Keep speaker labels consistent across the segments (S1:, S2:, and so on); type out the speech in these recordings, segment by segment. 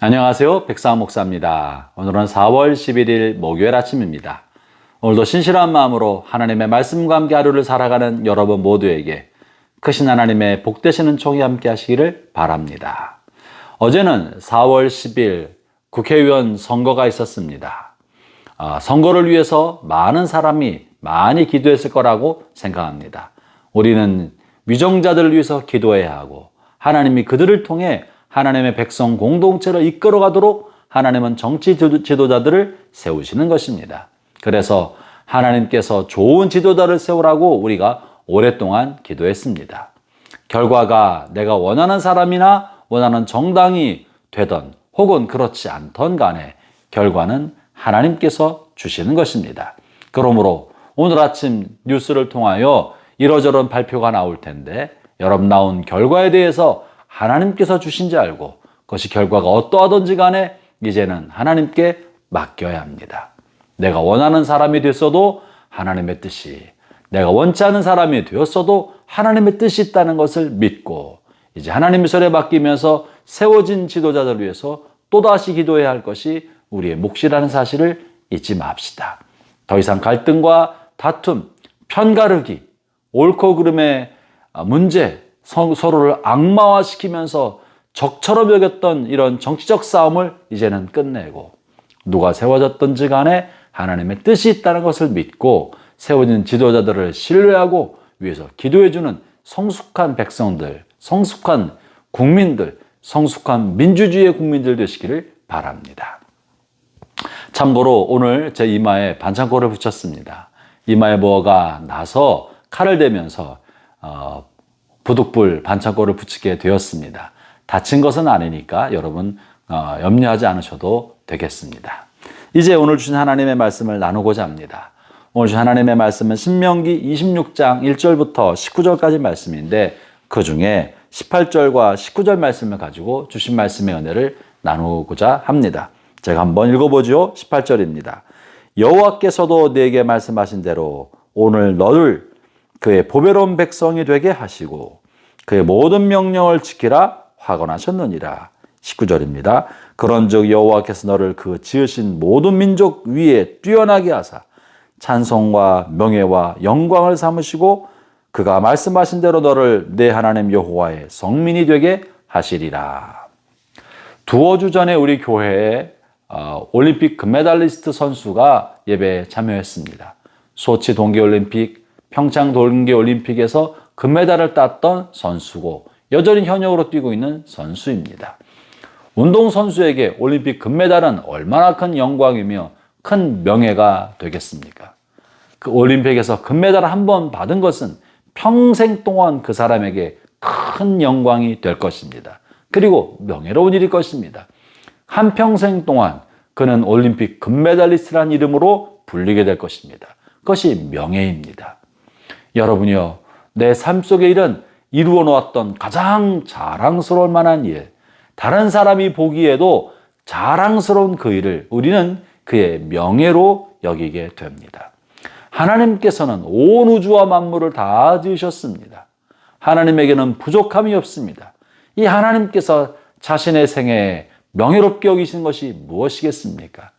S1: 안녕하세요. 백사원 목사입니다. 오늘은 4월 11일 목요일 아침입니다. 오늘도 신실한 마음으로 하나님의 말씀과 함께 하루를 살아가는 여러분 모두에게 크신 하나님의 복되신 은총이 함께 하시기를 바랍니다. 어제는 4월 10일 국회의원 선거가 있었습니다. 선거를 위해서 많은 사람이 많이 기도했을 거라고 생각합니다. 우리는 위정자들을 위해서 기도해야 하고 하나님이 그들을 통해 하나님의 백성 공동체를 이끌어가도록 하나님은 정치 지도자들을 세우시는 것입니다. 그래서 하나님께서 좋은 지도자를 세우라고 우리가 오랫동안 기도했습니다. 결과가 내가 원하는 사람이나 원하는 정당이 되던 혹은 그렇지 않던 간에 결과는 하나님께서 주시는 것입니다. 그러므로 오늘 아침 뉴스를 통하여 이러저런 발표가 나올 텐데 여러분 나온 결과에 대해서 하나님께서 주신지 알고 그것이 결과가 어떠하든지 간에 이제는 하나님께 맡겨야 합니다. 내가 원하는 사람이 됐어도 하나님의 뜻이, 내가 원치 않은 사람이 되었어도 하나님의 뜻이 있다는 것을 믿고 이제 하나님의 손에 맡기면서 세워진 지도자들을 위해서 또다시 기도해야 할 것이 우리의 몫이라는 사실을 잊지 맙시다. 더 이상 갈등과 다툼, 편가르기, 옳고 그름의 문제, 서로를 악마화시키면서 적처럼 여겼던 이런 정치적 싸움을 이제는 끝내고 누가 세워졌든지 간에 하나님의 뜻이 있다는 것을 믿고 세워진 지도자들을 신뢰하고 위해서 기도해주는 성숙한 백성들, 성숙한 국민들, 성숙한 민주주의의 국민들 되시기를 바랍니다. 참고로 오늘 제 이마에 반창고를 붙였습니다. 이마에 뭐가 나서 칼을 대면서 부득불 반창고를 붙이게 되었습니다. 다친 것은 아니니까 여러분 염려하지 않으셔도 되겠습니다. 이제 오늘 주신 하나님의 말씀을 나누고자 합니다. 오늘 주신 하나님의 말씀은 신명기 26장 1절부터 19절까지 말씀인데 그 중에 18절과 19절 말씀을 가지고 주신 말씀의 은혜를 나누고자 합니다. 제가 한번 읽어보죠. 18절입니다. 여호와께서도 내게 말씀하신 대로 오늘 너를 그의 보배로운 백성이 되게 하시고 그의 모든 명령을 지키라 화건하셨느니라. 19절입니다. 그런즉 여호와께서 너를 그 지으신 모든 민족 위에 뛰어나게 하사 찬송과 명예와 영광을 삼으시고 그가 말씀하신 대로 너를 내 하나님 여호와의 성민이 되게 하시리라. 두어 주 전에 우리 교회에 올림픽 금메달리스트 선수가 예배에 참여했습니다. 소치 동계올림픽, 평창 동계올림픽에서 금메달을 땄던 선수고 여전히 현역으로 뛰고 있는 선수입니다. 운동선수에게 올림픽 금메달은 얼마나 큰 영광이며 큰 명예가 되겠습니까? 그 올림픽에서 금메달을 한 번 받은 것은 평생 동안 그 사람에게 큰 영광이 될 것입니다. 그리고 명예로운 일일 것입니다. 한평생 동안 그는 올림픽 금메달리스트라는 이름으로 불리게 될 것입니다. 그것이 명예입니다. 여러분이요, 내 삶 속의 일은 이루어 놓았던 가장 자랑스러울 만한 일, 다른 사람이 보기에도 자랑스러운 그 일을 우리는 그의 명예로 여기게 됩니다. 하나님께서는 온 우주와 만물을 다 지으셨습니다. 하나님에게는 부족함이 없습니다. 이 하나님께서 자신의 생애에 명예롭게 여기시는 것이 무엇이겠습니까?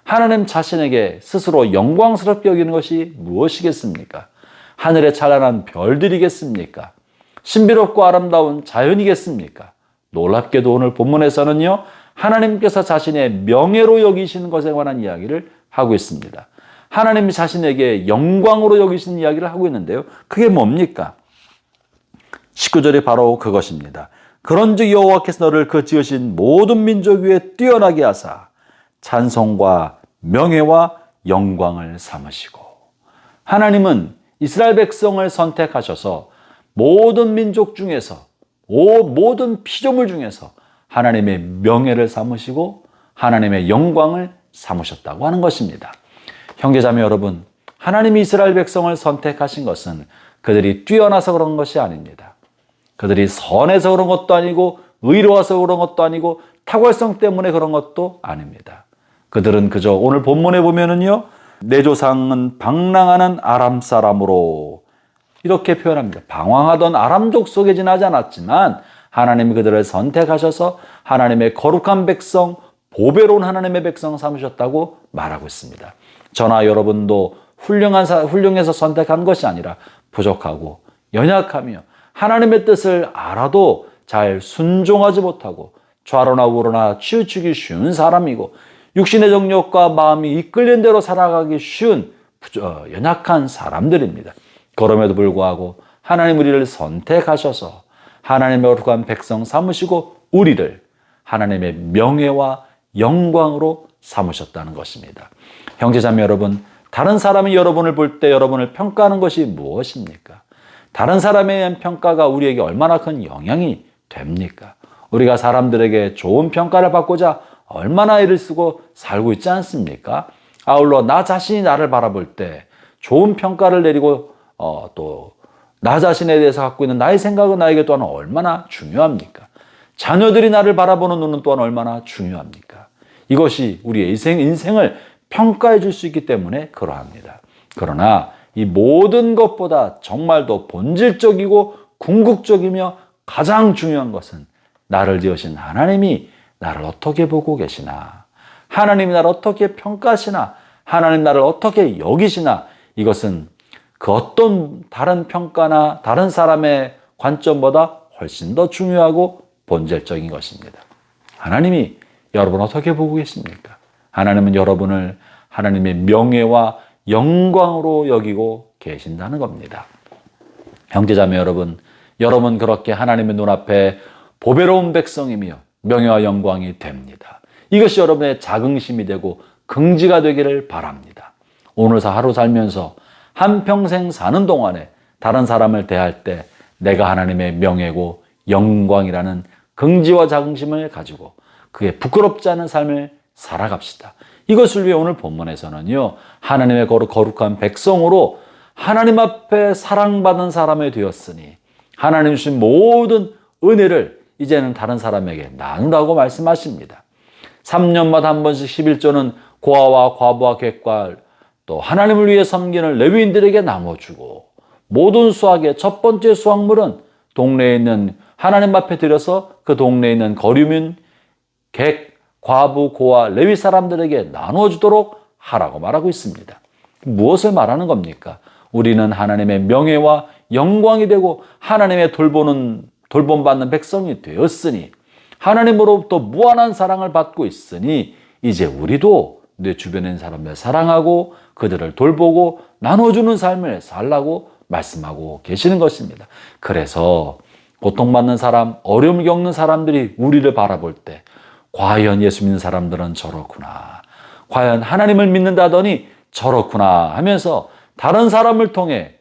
S1: 하나님 자신에게 스스로 영광스럽게 여기는 것이 무엇이겠습니까? 하늘에 찬란한 별들이겠습니까? 신비롭고 아름다운 자연이겠습니까? 놀랍게도 오늘 본문에서는요, 하나님께서 자신의 명예로 여기시는 것에 관한 이야기를 하고 있습니다. 하나님이 자신에게 영광으로 여기시는 이야기를 하고 있는데요. 그게 뭡니까? 19절이 바로 그것입니다. 그런즉 여호와께서 너를 그 지으신 모든 민족 위에 뛰어나게 하사 찬송과 명예와 영광을 삼으시고, 하나님은 이스라엘 백성을 선택하셔서 모든 민족 중에서 모든 피조물 중에서 하나님의 명예를 삼으시고 하나님의 영광을 삼으셨다고 하는 것입니다. 형제자매 여러분, 하나님이 이스라엘 백성을 선택하신 것은 그들이 뛰어나서 그런 것이 아닙니다. 그들이 선해서 그런 것도 아니고 의로워서 그런 것도 아니고 탁월성 때문에 그런 것도 아닙니다. 그들은 그저 오늘 본문에 보면은요, 내 조상은 방랑하는 아람 사람으로 이렇게 표현합니다. 방황하던 아람족 속에 지나지 않았지만 하나님이 그들을 선택하셔서 하나님의 거룩한 백성, 보배로운 하나님의 백성 삼으셨다고 말하고 있습니다. 저나 여러분도 훌륭해서 선택한 것이 아니라 부족하고 연약하며 하나님의 뜻을 알아도 잘 순종하지 못하고 좌로나 우로나 치우치기 쉬운 사람이고 육신의 정욕과 마음이 이끌린 대로 살아가기 쉬운 연약한 사람들입니다. 그럼에도 불구하고 하나님 우리를 선택하셔서 하나님의 거룩한 백성 삼으시고 우리를 하나님의 명예와 영광으로 삼으셨다는 것입니다. 형제자매 여러분, 다른 사람이 여러분을 볼 때 여러분을 평가하는 것이 무엇입니까? 다른 사람에 대한 평가가 우리에게 얼마나 큰 영향이 됩니까? 우리가 사람들에게 좋은 평가를 받고자 얼마나 애를 쓰고 살고 있지 않습니까? 아울러 나 자신이 나를 바라볼 때 좋은 평가를 내리고 또 나 자신에 대해서 갖고 있는 나의 생각은 나에게 또한 얼마나 중요합니까? 자녀들이 나를 바라보는 눈은 또한 얼마나 중요합니까? 이것이 우리의 인생을 평가해 줄 수 있기 때문에 그러합니다. 그러나 이 모든 것보다 정말 더 본질적이고 궁극적이며 가장 중요한 것은 나를 지으신 하나님이 나를 어떻게 보고 계시나, 하나님이 나를 어떻게 평가하시나, 하나님 나를 어떻게 여기시나, 이것은 그 어떤 다른 평가나 다른 사람의 관점보다 훨씬 더 중요하고 본질적인 것입니다. 하나님이 여러분 어떻게 보고 계십니까? 하나님은 여러분을 하나님의 명예와 영광으로 여기고 계신다는 겁니다. 형제자매 여러분, 여러분 그렇게 하나님의 눈앞에 보배로운 백성이며 명예와 영광이 됩니다. 이것이 여러분의 자긍심이 되고 긍지가 되기를 바랍니다. 오늘 하루 살면서 한평생 사는 동안에 다른 사람을 대할 때 내가 하나님의 명예고 영광이라는 긍지와 자긍심을 가지고 그게 부끄럽지 않은 삶을 살아갑시다. 이것을 위해 오늘 본문에서는요, 하나님의 거룩한 백성으로 하나님 앞에 사랑받은 사람이 되었으니 하나님 주신 모든 은혜를 이제는 다른 사람에게 나누라고 말씀하십니다. 3년마다 한 번씩 11조는 고아와 과부와 객과 또 하나님을 위해 섬기는 레위인들에게 나눠주고 모든 수확의 첫 번째 수확물은 동네에 있는 하나님 앞에 드려서 그 동네에 있는 거류민, 객, 과부, 고아, 레위 사람들에게 나눠주도록 하라고 말하고 있습니다. 무엇을 말하는 겁니까? 우리는 하나님의 명예와 영광이 되고 하나님의 돌봄받는 백성이 되었으니 하나님으로부터 무한한 사랑을 받고 있으니 이제 우리도 내 주변에 있는 사람을 사랑하고 그들을 돌보고 나눠주는 삶을 살라고 말씀하고 계시는 것입니다. 그래서 고통받는 사람, 어려움을 겪는 사람들이 우리를 바라볼 때 과연 예수 믿는 사람들은 저렇구나, 과연 하나님을 믿는다더니 저렇구나 하면서 다른 사람을 통해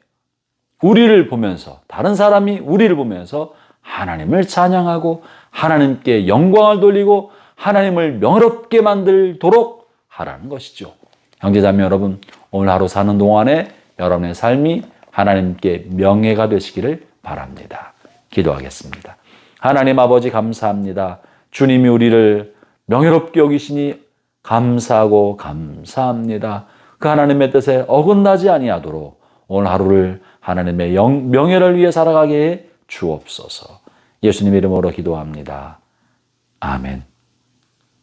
S1: 우리를 보면서, 다른 사람이 우리를 보면서 하나님을 찬양하고 하나님께 영광을 돌리고 하나님을 명예롭게 만들도록 하라는 것이죠. 형제자매 여러분, 오늘 하루 사는 동안에 여러분의 삶이 하나님께 명예가 되시기를 바랍니다. 기도하겠습니다. 하나님 아버지 감사합니다. 주님이 우리를 명예롭게 여기시니 감사하고 감사합니다. 그 하나님의 뜻에 어긋나지 아니하도록 오늘 하루를 하나님의 명예를 위해 살아가게 해 주옵소서. 예수님 이름으로 기도합니다. 아멘.